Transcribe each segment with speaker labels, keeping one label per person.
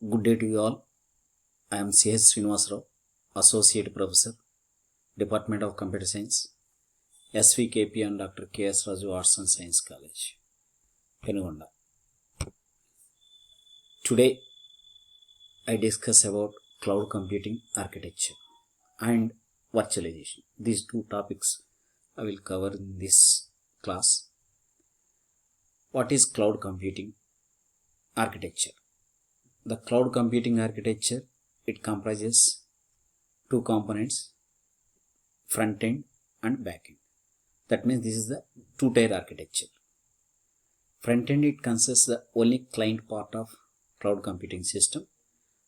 Speaker 1: Good day to you all. I am C.S. Srinivasarao, Associate Professor, Department of Computer Science, S.V.K.P and Dr.K.S. Arts and Science College, Penugonda. Today, I discuss about cloud computing architecture and virtualization. These two topics I will cover in this class. What is cloud computing architecture? The cloud computing architecture, it comprises two components, front end and back end. That means this is the two-tier architecture. Front end, it consists the only client part of cloud computing system.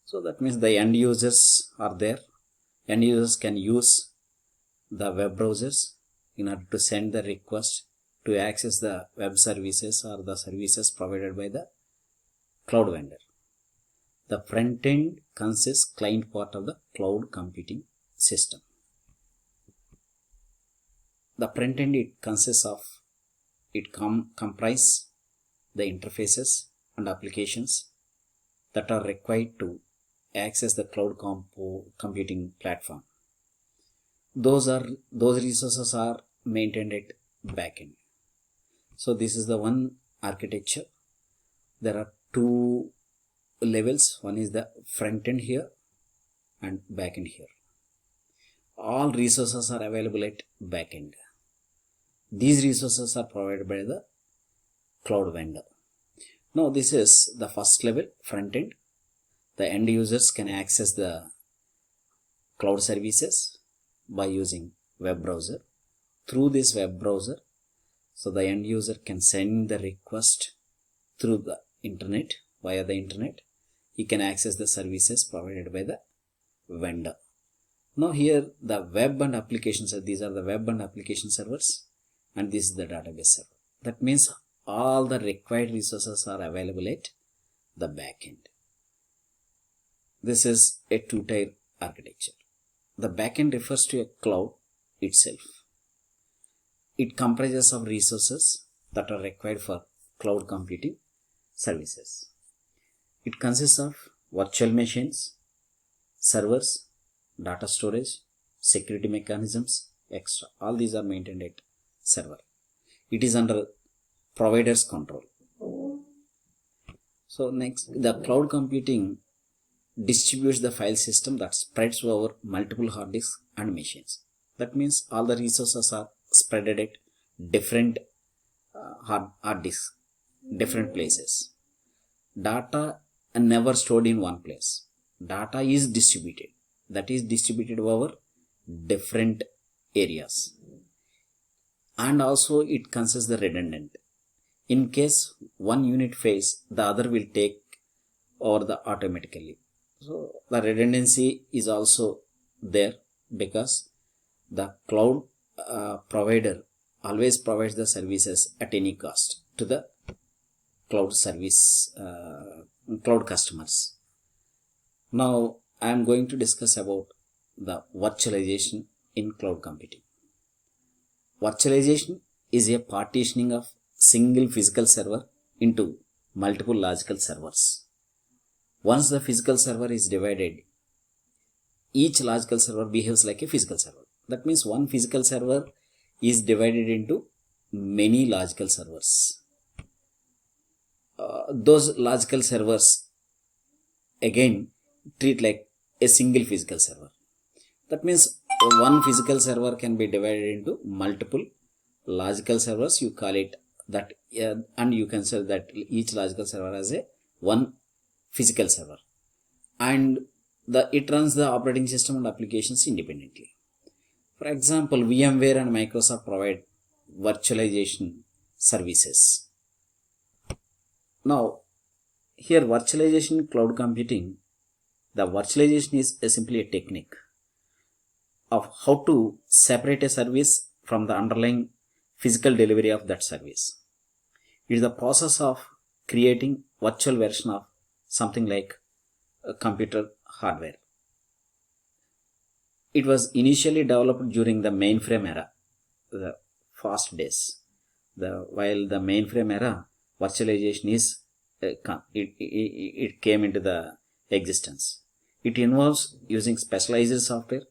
Speaker 1: So that means the end users are there. End users can use the web browsers in order to send the request to access the web services or the services provided by the cloud vendor. The front end consists client part of the cloud computing system. The front end, it consists of, comprise the interfaces and applications that are required to access the cloud computing platform. Those resources are maintained at back end. So this is the one architecture. There are two levels. One is the front end here and back end here. All resources are available at back end. These resources are provided by the cloud vendor. Now this is the first level, front end. The end users can access the cloud services by using web browser. Through this web browser, so the end user can send the request through the internet, via the internet. He can access the services provided by the vendor. Now here the web and applications, these are the web and application servers, and this is the database server. That means all the required resources are available at the back end. This is a two-tier architecture. The back end refers to a cloud itself. It comprises of resources that are required for cloud computing services. It consists of virtual machines, servers, data storage, security mechanisms, etc. All these are maintained at server. It is under provider's control. So next, the cloud computing distributes the file system that spreads over multiple hard disks and machines. That means all the resources are spread at different hard disks, different places. Data are never stored in one place. Data is distributed. That is distributed over different areas. And also it consists the redundant. In case one unit fails, the other will take over the automatically. So the redundancy is also there because the cloud provider always provides the services at any cost to the cloud service cloud customers. Now I am going to discuss about the virtualization in cloud computing. Virtualization is a partitioning of single physical server into multiple logical servers. Once the physical server is divided, each logical server behaves like a physical server. That means one physical server is divided into many logical servers. Those logical servers again treat like a single physical server. That means one physical server can be divided into multiple logical servers. You call it that, and you can say that each logical server has a one physical server, and it runs the operating system and applications independently. For example, VMware and Microsoft provide virtualization services. Now here virtualization cloud computing, the virtualization is simply a technique of how to separate a service from the underlying physical delivery of that service. It is the process of creating virtual version of something like a computer hardware. It was initially developed during the mainframe era, the fast days. While the mainframe era, virtualization is it came into the existence. It involves using specialized software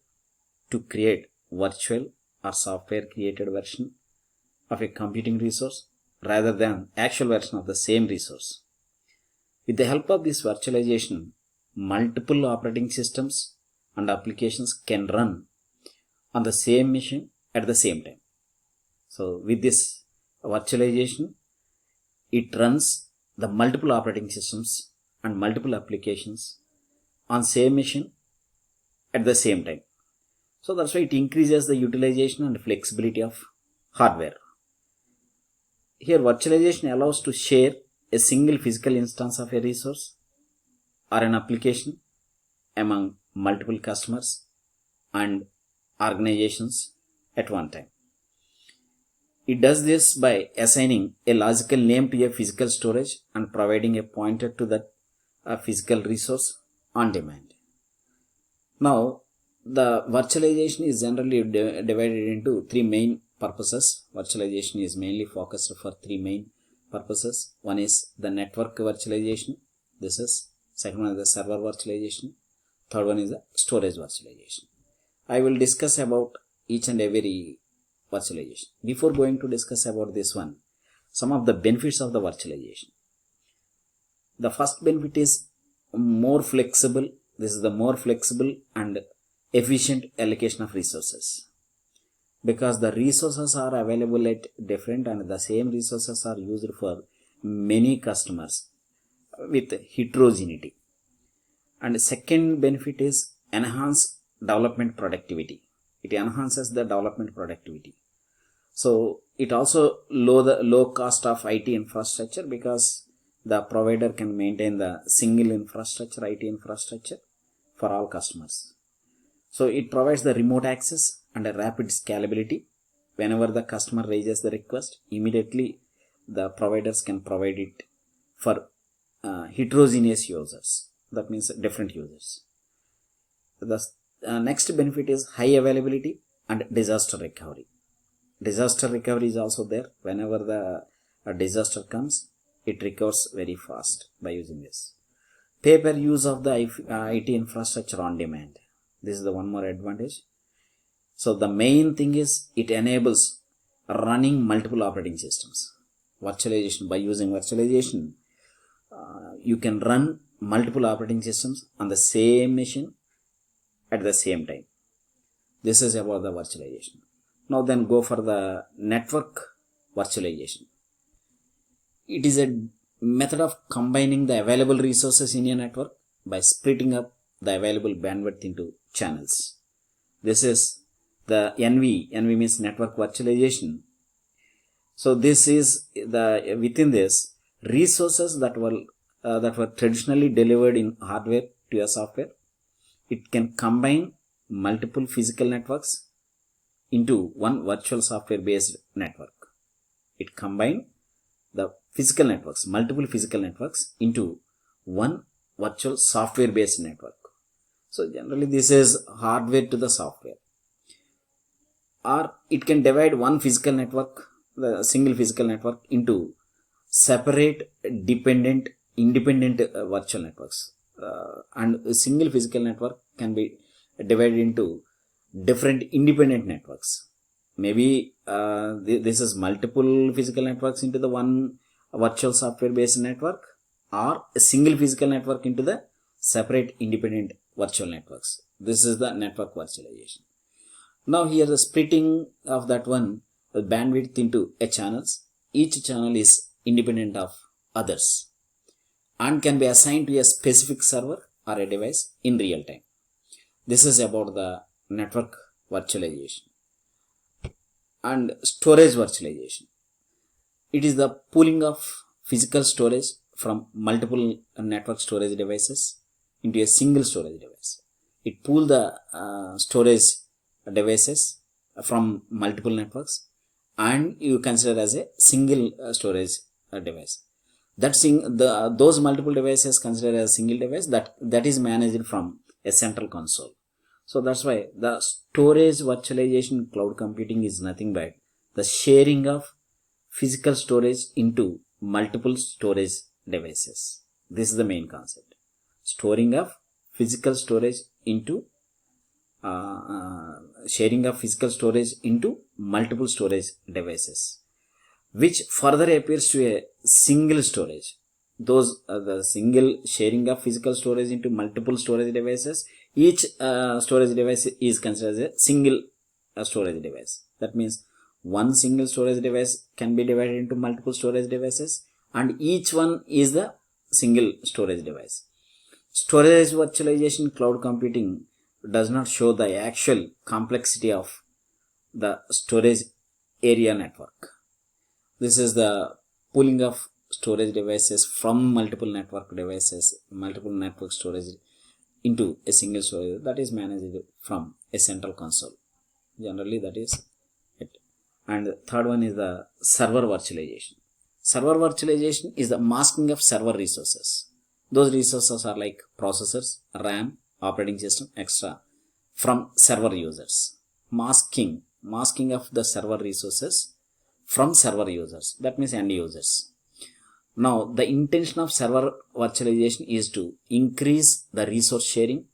Speaker 1: to create virtual or software created version of a computing resource rather than actual version of the same resource. With the help of this virtualization, multiple operating systems and applications can run on the same machine at the same time. So with this virtualization, it runs the multiple operating systems and multiple applications on same machine at the same time. So that's why it increases the utilization and flexibility of hardware. Here virtualization allows to share a single physical instance of a resource or an application among multiple customers and organizations at one time. It does this by assigning a logical name to a physical storage and providing a pointer to that physical resource on demand. Now, the virtualization is generally divided into three main purposes. Virtualization is mainly focused for three main purposes. One is the network virtualization. This is second one is the server virtualization. Third one is the storage virtualization. I will discuss about each and every virtualization. Before going to discuss about this one, some of the benefits of the virtualization. The first benefit is more flexible. This is the more flexible and efficient allocation of resources, because the resources are available at different and the same resources are used for many customers with heterogeneity. And second benefit is enhance development productivity. It enhances the development productivity. So it also low cost of IT infrastructure, because the provider can maintain the single infrastructure, IT infrastructure for all customers. So it provides the remote access and a rapid scalability. Whenever the customer raises the request, immediately the providers can provide it for heterogeneous users. That means different users. The next benefit is high availability and disaster recovery. Disaster recovery is also there. Whenever the disaster comes, it recovers very fast by using this. Pay per use of the IT infrastructure on demand. This is the one more advantage. So the main thing is it enables running multiple operating systems. Virtualization, by using virtualization, you can run multiple operating systems on the same machine at the same time. This is about the virtualization. Now then go for the network virtualization. It is a method of combining the available resources in a network by splitting up the available bandwidth into channels. This is the NV means network virtualization. So this is the within this resources that were traditionally delivered in hardware to a software. It can combine multiple physical networks into one virtual software based network. It combines the physical networks, multiple physical networks into one virtual software based network. So generally this is hardware to the software. Or it can divide one physical network, the single physical network, into separate independent virtual networks. And a single physical network can be divided into different independent networks. Maybe this is multiple physical networks into the one virtual software based network, or a single physical network into the separate independent virtual networks. This is the network virtualization. Now here the splitting of that one bandwidth into a channels. Each channel is independent of others and can be assigned to a specific server or a device in real time. This is about the network virtualization. And storage virtualization. It is the pooling of physical storage from multiple network storage devices into a single storage device. It pools the storage devices from multiple networks and you consider as a single storage device. Those multiple devices considered as a single device that is managed from a central console. So that's why the storage virtualization cloud computing is nothing but the sharing of physical storage into multiple storage devices. This is the main concept. storing of physical storage into sharing of physical storage into multiple storage devices, which further appears to a single storage. Those are the single sharing of physical storage into multiple storage devices. Each storage device is considered as a single storage device. That means one single storage device can be divided into multiple storage devices, and each one is the single storage device. Storage virtualization cloud computing does not show the actual complexity of the storage area network. This is the pooling of storage devices from multiple network devices, multiple network storage into a single storage that is managed from a central console. Generally, that is it. And the third one is the server virtualization. Server virtualization is the masking of server resources. Those resources are like processors, RAM, operating system, etc. from server users. Masking of the server resources from server users. That means end users. Now, the intention of server virtualization is to increase the resource sharing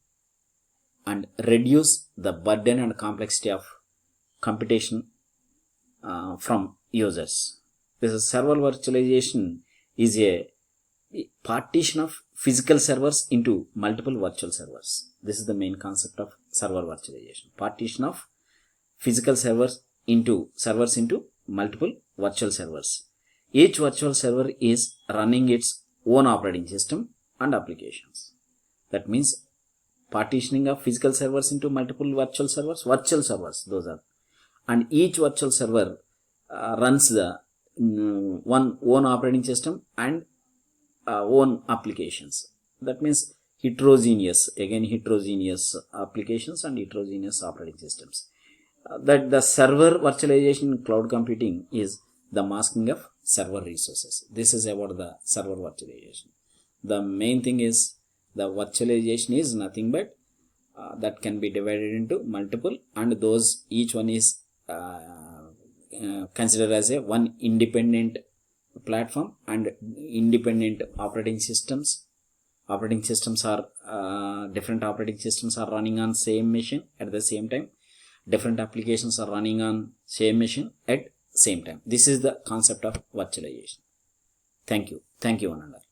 Speaker 1: and reduce the burden and complexity of computation from users. This is server virtualization is a partition of physical servers into multiple virtual servers. This is the main concept of server virtualization. Partition of physical servers into multiple virtual servers. Each virtual server is running its own operating system and applications. That means partitioning of physical servers into multiple virtual servers those are, and each virtual server runs the one own operating system and own applications. That means heterogeneous applications and heterogeneous operating systems. That the server virtualization in cloud computing is the masking of server resources. This is about the server virtualization. The main thing is the virtualization is nothing but that can be divided into multiple, and those each one is considered as a one independent platform and independent operating systems. Different operating systems are running on same machine at the same time. Different applications are running on same machine at same time. This is the concept of virtualization. Thank you one and all.